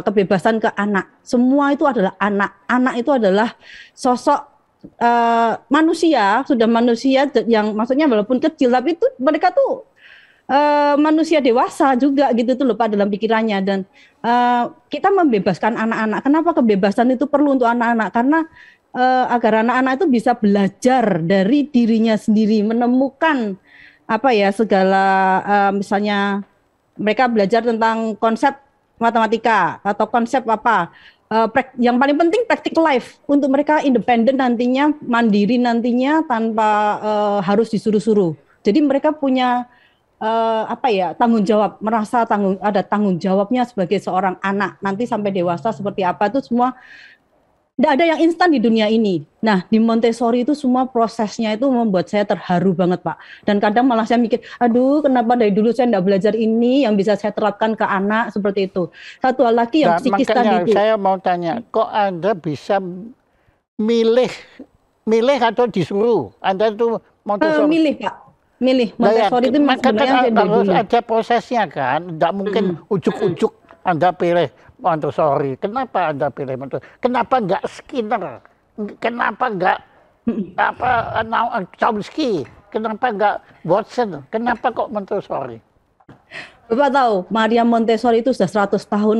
kebebasan ke anak. Semua itu adalah anak. Anak itu adalah sosok manusia, sudah manusia yang maksudnya walaupun kecil, tapi itu mereka tuh manusia dewasa juga gitu tuh lupa dalam pikirannya dan kita membebaskan anak-anak. Kenapa kebebasan itu perlu untuk anak-anak? Karena agar anak-anak itu bisa belajar dari dirinya sendiri, menemukan apa ya segala misalnya mereka belajar tentang konsep matematika atau konsep apa yang paling penting practical life untuk mereka independen nantinya, mandiri nantinya tanpa harus disuruh-suruh. Jadi mereka punya apa ya tanggung jawab, merasa ada tanggung jawabnya sebagai seorang anak nanti sampai dewasa seperti apa itu semua. Tidak ada yang instan di dunia ini. Nah, di Montessori itu semua prosesnya itu membuat saya terharu banget, Pak. Dan kadang malah saya mikir, aduh, kenapa dari dulu saya tidak belajar ini yang bisa saya terapkan ke anak seperti itu. Satu hal lagi yang psikis tadi itu. Saya mau tanya, kok Anda bisa milih atau disuruh? Anda itu Montessori? Milih, Pak. Milih. Montessori itu sebenarnya harus ada prosesnya kan? Tidak mungkin ujuk-ujuk Anda pilih Montessori. Kenapa Anda pilih Montessori? Kenapa enggak Skinner? Kenapa enggak Chomsky? Kenapa enggak Watson? Kenapa kok Montessori? Bapak tahu, Maria Montessori itu sudah 100 tahun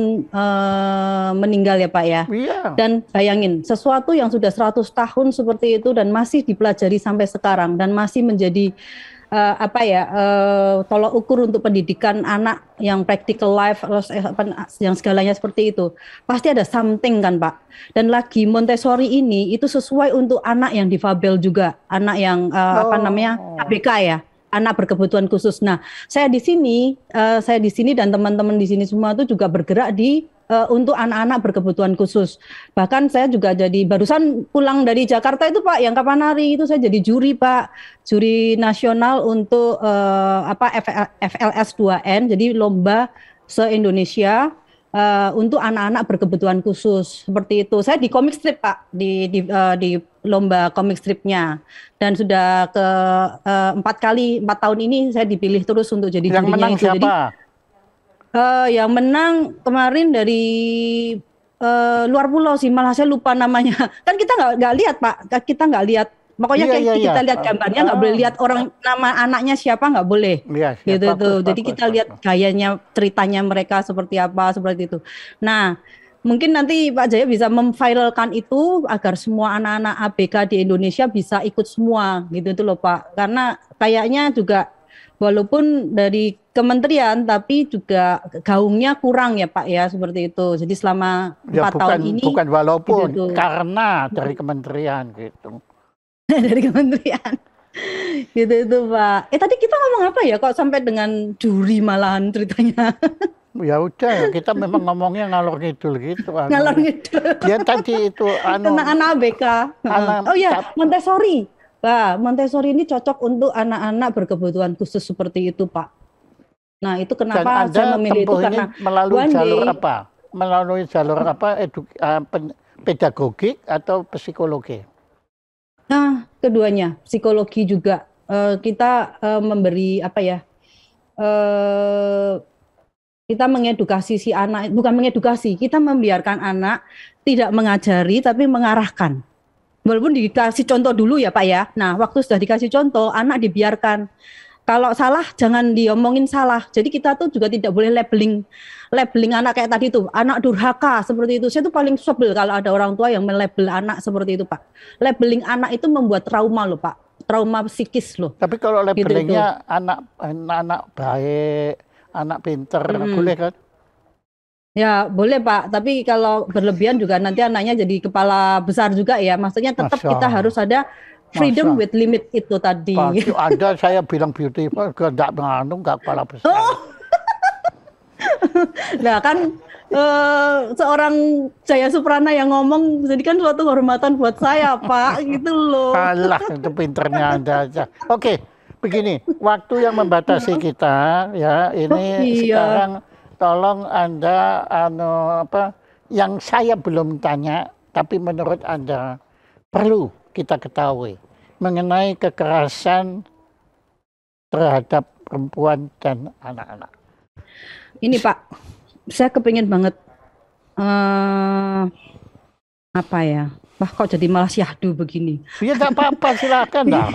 meninggal ya Pak ya. Iya. Dan bayangin, sesuatu yang sudah 100 tahun seperti itu dan masih dipelajari sampai sekarang dan masih menjadi tolok ukur untuk pendidikan anak yang practical life yang segalanya seperti itu pasti ada something kan Pak. Dan lagi Montessori ini itu sesuai untuk anak yang difabel juga, anak yang ABK ya, anak berkebutuhan khusus. Nah, saya di sini dan teman-teman di sini semua itu juga bergerak di untuk anak-anak berkebutuhan khusus. Bahkan saya juga barusan pulang dari Jakarta itu Pak, yang Kapanari itu saya jadi juri Pak, juri nasional untuk FLS 2N, jadi lomba se-Indonesia untuk anak-anak berkebutuhan khusus seperti itu. Saya di comic strip Pak, di lomba comic stripnya, dan sudah ke 4 tahun ini saya dipilih terus untuk jadi jurinya. Yang menang itu. siapa? Yang menang kemarin dari luar pulau sih, malah saya lupa namanya. Kan kita nggak lihat Pak, kita nggak lihat. Pokoknya kita lihat gambarnya, nggak boleh lihat orang nama anaknya siapa, nggak boleh. Iya, gitu tuh. Jadi kita lihat gayanya, ceritanya mereka seperti apa, seperti itu. Nah, mungkin nanti Pak Jaya bisa memviralkan itu agar semua anak-anak ABK di Indonesia bisa ikut semua, gitu tuh loh Pak. Karena kayaknya juga walaupun dari kementerian tapi juga gaungnya kurang ya Pak ya, seperti itu. Jadi selama 4 tahun ini bukan walaupun gitu, karena dari kementerian gitu. Dari kementerian gitu itu Pak. Tadi kita ngomong apa ya kok sampai dengan juri malahan ceritanya? Ya udah, kita memang ngomongnya ngalor ngidul gitu. Ngalor ngidul. Ya tadi itu tentang anak ABK. Oh ya, Montessori. Pak, Montessori ini cocok untuk anak-anak berkebutuhan khusus seperti itu, Pak. Nah, itu kenapa saya memilih itu karena melalui jalur apa? Melalui jalur apa? Pedagogik atau psikologi? Nah, keduanya, psikologi juga. Kita memberi kita mengedukasi si anak, bukan mengedukasi, kita membiarkan anak tidak mengajari tapi mengarahkan. Walaupun dikasih contoh dulu ya Pak ya. Nah, waktu sudah dikasih contoh, anak dibiarkan. Kalau salah, jangan diomongin salah. Jadi kita tuh juga tidak boleh labeling anak kayak tadi tuh, anak durhaka seperti itu. Saya tuh paling sebel kalau ada orang tua yang melabel anak seperti itu Pak. Labeling anak itu membuat trauma loh Pak, trauma psikis loh. Tapi kalau labelingnya gitu, anak baik, anak pinter, boleh kan? Ya boleh Pak, tapi kalau berlebihan juga nanti anaknya jadi kepala besar juga ya. Maksudnya tetap kita harus ada freedom with limit itu tadi. Ada saya bilang beautiful, enggak mengandung, enggak kepala besar. Nah kan seorang Jaya Suprana yang ngomong, jadi kan suatu kehormatan buat saya Pak, gitu loh. Alah, itu pinternya Anda aja. Oke, begini, waktu yang membatasi kita ya, ini sekarang tolong Anda yang saya belum tanya tapi menurut Anda perlu kita ketahui mengenai kekerasan terhadap perempuan dan anak-anak. Ini Pak, saya kepingin banget apa ya? Wah kok jadi malah syahdu begini. Ya tidak apa-apa, silakan dah.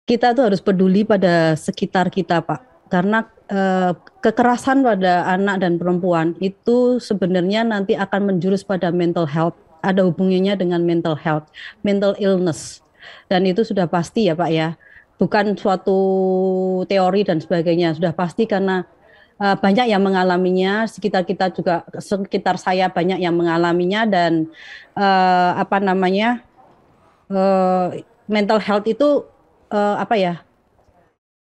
Kita tuh harus peduli pada sekitar kita Pak, karena kekerasan pada anak dan perempuan itu sebenarnya nanti akan menjurus pada mental health, ada hubungannya dengan mental health, mental illness, dan itu sudah pasti ya Pak ya, bukan suatu teori dan sebagainya, sudah pasti karena banyak yang mengalaminya, sekitar kita juga, sekitar saya banyak yang mengalaminya, dan apa namanya, mental health itu apa ya,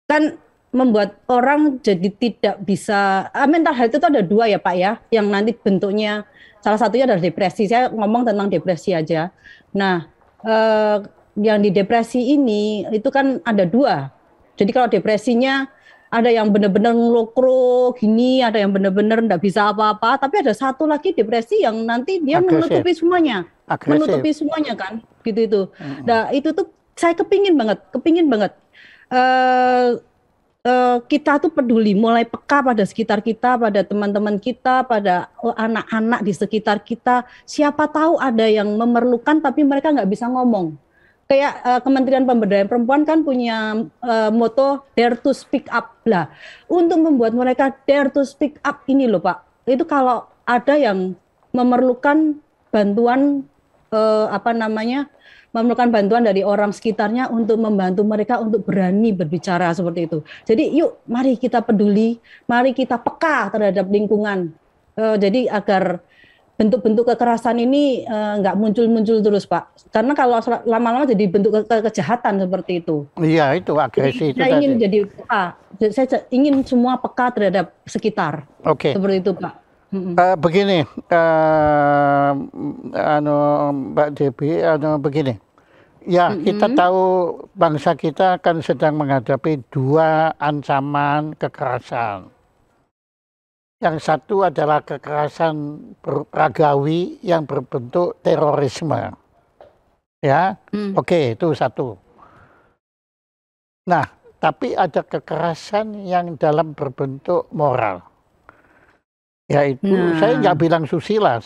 kan membuat orang jadi tidak bisa, mental health itu ada dua ya Pak ya, yang nanti bentuknya salah satunya adalah depresi. Saya ngomong tentang depresi aja. Nah, yang di depresi ini itu kan ada dua. Jadi kalau depresinya ada yang benar-benar ngelokro gini, ada yang benar-benar nggak bisa apa-apa, tapi ada satu lagi depresi yang nanti dia menutupi semuanya, menutupi semuanya kan, gitu itu. Nah itu tuh saya kepingin banget. Kita tuh peduli, mulai peka pada sekitar kita, pada teman-teman kita, pada anak-anak di sekitar kita. Siapa tahu ada yang memerlukan tapi mereka nggak bisa ngomong. Kayak Kementerian Pemberdayaan Perempuan kan punya moto dare to speak up lah. Untuk membuat mereka dare to speak up ini loh Pak. Itu kalau ada yang memerlukan bantuan apa namanya, memerlukan bantuan dari orang sekitarnya untuk membantu mereka untuk berani berbicara seperti itu. Jadi yuk mari kita peduli, mari kita peka terhadap lingkungan. Jadi agar bentuk-bentuk kekerasan ini nggak muncul-muncul terus Pak. Karena kalau lama-lama jadi bentuk kejahatan seperti itu. Iya itu agresi itu saya ingin jadi peka. Saya ingin semua peka terhadap sekitar. Oke. Seperti itu Pak. Begini, Mbak Debbie, begini. Ya kita tahu bangsa kita kan sedang menghadapi dua ancaman kekerasan. Yang satu adalah kekerasan ragawi yang berbentuk terorisme. Ya, oke, itu satu. Nah, tapi ada kekerasan yang dalam berbentuk moral. Yaitu, saya nggak bilang susila,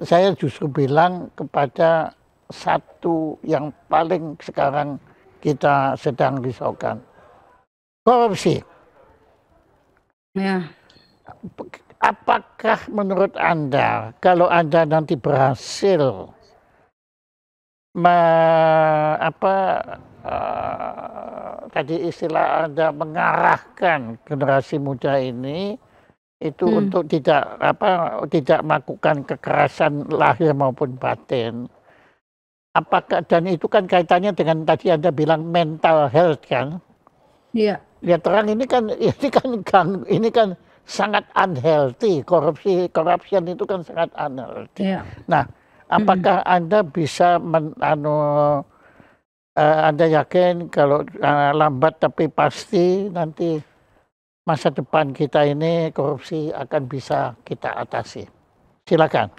Saya justru bilang kepada satu yang paling sekarang kita sedang risaukan. Korupsi. Ya. Apakah menurut Anda kalau Anda nanti berhasil tadi istilah Anda mengarahkan generasi muda ini itu untuk tidak melakukan kekerasan lahir maupun batin. Apakah, dan itu kan kaitannya dengan tadi Anda bilang mental health kan? Iya. Ya terang ini kan sangat unhealthy, corruption itu kan sangat unhealthy. Yeah. Nah, apakah Anda bisa Anda yakin kalau lambat tapi pasti nanti masa depan kita ini korupsi akan bisa kita atasi? Silakan.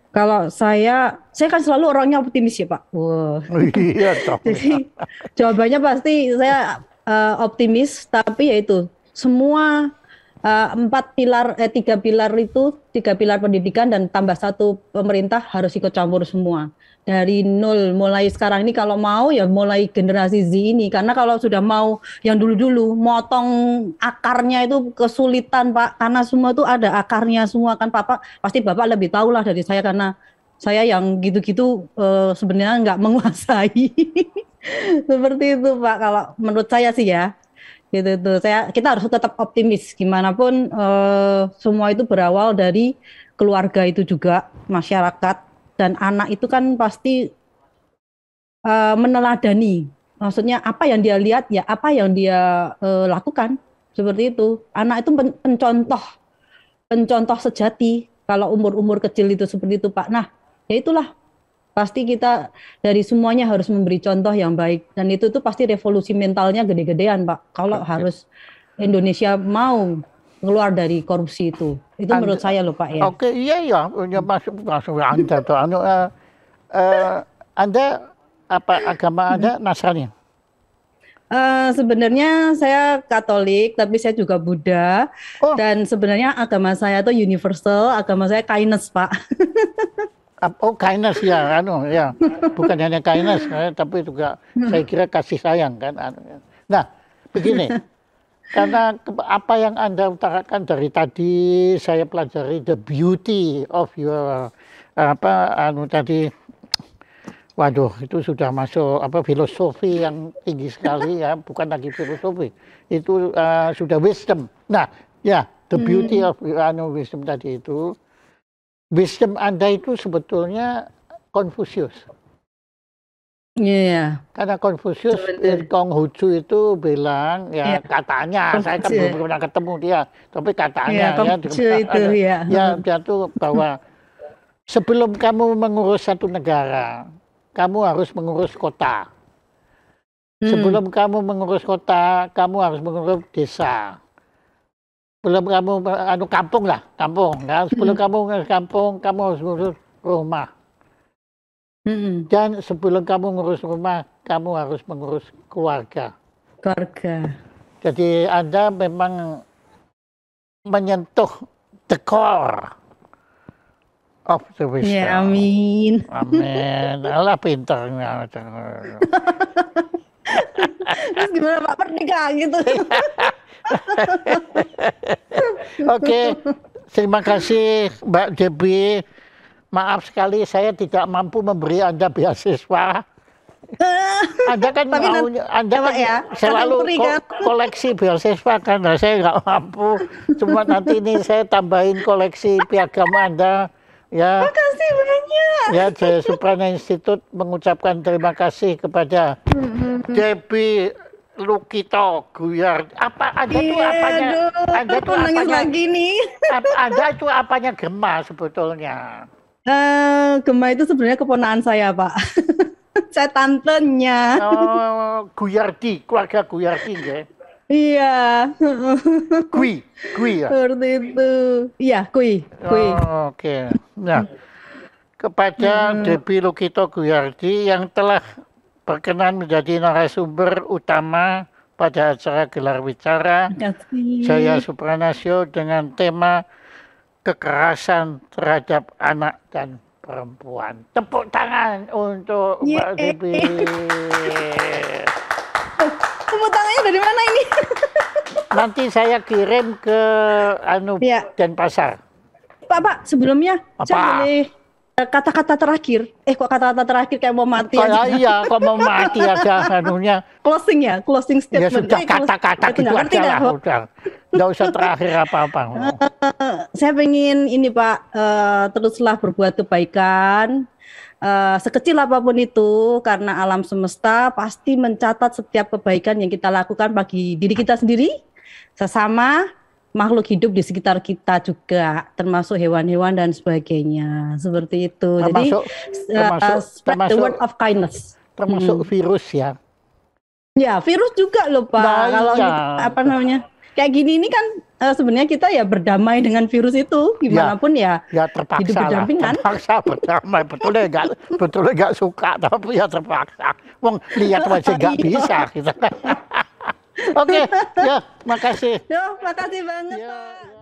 Kalau saya kan selalu orangnya optimis ya Pak. Wow. Iya, jadi jawabannya pasti saya optimis, tapi yaitu semua tiga pilar pendidikan dan tambah satu pemerintah harus ikut campur semua. Dari nol, mulai sekarang ini kalau mau ya mulai generasi Z ini, karena kalau sudah mau yang dulu-dulu motong akarnya itu kesulitan Pak, karena semua itu ada akarnya semua kan pasti Bapak lebih tahu lah dari saya, karena saya yang gitu-gitu sebenarnya nggak menguasai. Seperti itu Pak, kalau menurut saya sih ya. Gitu tuh. Kita harus tetap optimis, gimana pun semua itu berawal dari keluarga itu juga, masyarakat. Dan anak itu kan pasti meneladani, maksudnya apa yang dia lihat ya apa yang dia lakukan, seperti itu. Anak itu pencontoh sejati kalau umur kecil itu seperti itu Pak. Nah ya itulah, pasti kita dari semuanya harus memberi contoh yang baik, dan itu tuh pasti revolusi mentalnya gede-gedean Pak kalau harus Indonesia mau keluar dari korupsi itu menurut saya loh Pak ya. Oke, iya masuk Anda tuh. Anda apa agama Anda Nasrani? Sebenarnya saya Katolik, tapi saya juga Buddha. Oh, Dan sebenarnya agama saya itu universal, agama saya kindness, Pak. oh kindness ya, ya, bukan hanya kindness, tapi juga saya kira kasih sayang kan. Ya. Nah, begini, karena apa yang Anda utarakan dari tadi saya pelajari the beauty of your tadi. Waduh, itu sudah masuk filosofi yang tinggi sekali ya, bukan lagi filosofi, itu sudah wisdom. Nah, ya, the beauty of wisdom tadi itu, wisdom Anda itu sebetulnya Confucius. Iya. Karena Confucius, Konghucu itu bilang, ya katanya, saya kan belum pernah ketemu dia, tapi katanya ya dia tuh bahwa sebelum kamu mengurus satu negara, kamu harus mengurus kota. Sebelum kamu mengurus kota, kamu harus mengurus desa. Sebelum kamu kampung lah, kampung. Kan? Sebelum kamu mengurus kampung, kamu harus mengurus rumah. Dan sebelum kamu mengurus rumah, kamu harus mengurus keluarga. Keluarga. Jadi Anda memang menyentuh the core of the wisdom. Ya, amin. Amin. Allah pintarnya. Terus gimana Pak pernikahan gitu? Oke, terima kasih Mbak Debbie. Maaf sekali saya tidak mampu memberi Anda beasiswa. Anda kan selalu koleksi beasiswa kan, saya nggak mampu. Cuma nanti ini saya tambahin koleksi piagam Anda. Ya, makasih banyak. Ya, Jaya Suprana Institute mengucapkan terima kasih kepada Debbie Lukito Guyar. Anda tuh apanya Gema sebetulnya? Gema itu sebenarnya keponakan saya, Pak. Saya tantenya. Oh, Guyardi, keluarga Guyardi, ya? Iya. Kui ya? Seperti itu. Iya, kui. Oh, oke. Nah, kepada Debbie Lukito Guyardi yang telah berkenan menjadi narasumber utama pada acara Gelar Bicara Jaya Supranasio dengan tema kekerasan terhadap anak dan perempuan. Tepuk tangan untuk Mbak Debbie. Tepuk tangannya dari mana ini? Nanti saya kirim ke Denpasar. Pak, sebelumnya saya boleh kata-kata terakhir. Kok kata-kata terakhir kayak mau mati aja. Iya, kok mau mati aja anunya. Closing statement. Ya sudah kata-kata gitu aja lah, udah. Nggak usah terakhir apa-apa. Saya pengen ini Pak, teruslah berbuat kebaikan. Sekecil apapun itu, karena alam semesta pasti mencatat setiap kebaikan yang kita lakukan bagi diri kita sendiri, sesama makhluk hidup di sekitar kita juga, termasuk hewan-hewan dan sebagainya, seperti itu. Spread the word of kindness. Termasuk virus ya? Ya, virus juga loh Pak. Kalau kayak gini ini kan sebenarnya kita ya berdamai dengan virus itu, gimana pun ya terpaksa hidup berdampingan. Terpaksa berdamai, betulnya nggak suka, tapi ya terpaksa. Wong lihat aja nggak bisa kita. Oke, ya makasih. Makasih banget Pak.